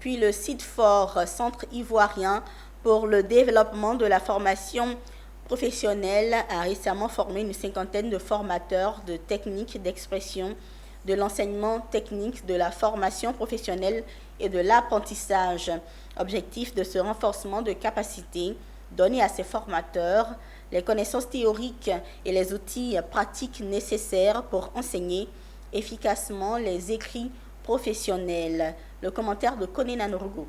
puis le CIDFOR, Centre ivoirien pour le développement de la formation professionnelle, a récemment formé une cinquantaine de formateurs de techniques d'expression, de l'enseignement technique, de la formation professionnelle et de l'apprentissage. Objectif de ce renforcement de capacité, donner à ces formateurs les connaissances théoriques et les outils pratiques nécessaires pour enseigner efficacement les écrits professionnels. Le commentaire de Konena Nourgo.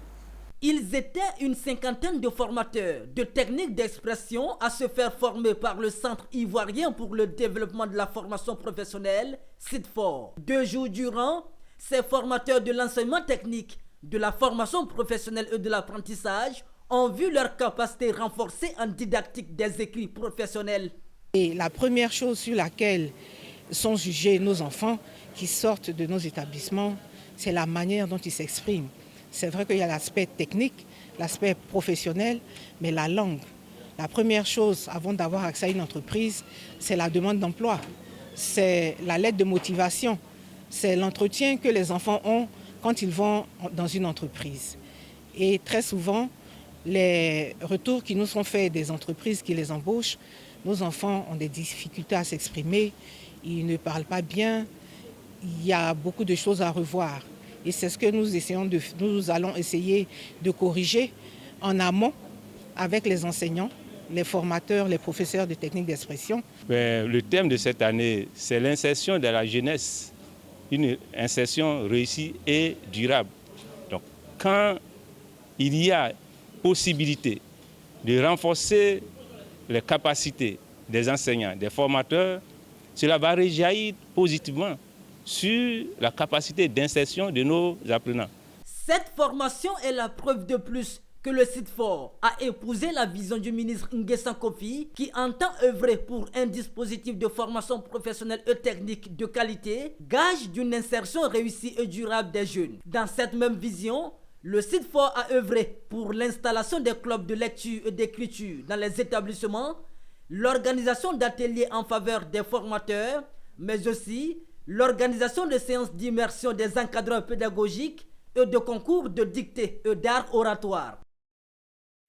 Ils étaient une cinquantaine de formateurs de techniques d'expression à se faire former par le Centre ivoirien pour le développement de la formation professionnelle, CIDFOR. 2 jours durant, ces formateurs de l'enseignement technique, de la formation professionnelle et de l'apprentissage ont vu leur capacité renforcée en didactique des écrits professionnels. Et la première chose sur laquelle sont jugés nos enfants qui sortent de nos établissements, c'est la manière dont ils s'expriment. C'est vrai qu'il y a l'aspect technique, l'aspect professionnel, mais la langue. La première chose avant d'avoir accès à une entreprise, c'est la demande d'emploi, c'est la lettre de motivation, c'est l'entretien que les enfants ont quand ils vont dans une entreprise. Et très souvent, les retours qui nous sont faits des entreprises qui les embauchent, nos enfants ont des difficultés à s'exprimer, ils ne parlent pas bien, il y a beaucoup de choses à revoir. Et c'est ce que nous allons essayer de corriger en amont avec les enseignants, les formateurs, les professeurs de techniques d'expression. Le thème de cette année, c'est l'insertion de la jeunesse, une insertion réussie et durable. Donc, quand il y a possibilité de renforcer les capacités des enseignants, des formateurs, cela va rejaillir positivement sur la capacité d'insertion de nos apprenants. Cette formation est la preuve de plus que le CIDFOR a épousé la vision du ministre Nguessan Kofi qui entend œuvrer pour un dispositif de formation professionnelle et technique de qualité, gage d'une insertion réussie et durable des jeunes. Dans cette même vision, le CIDFOR a œuvré pour l'installation des clubs de lecture et d'écriture dans les établissements, l'organisation d'ateliers en faveur des formateurs, mais aussi l'organisation de séances d'immersion des encadreurs pédagogiques et de concours de dictée et d'art oratoire.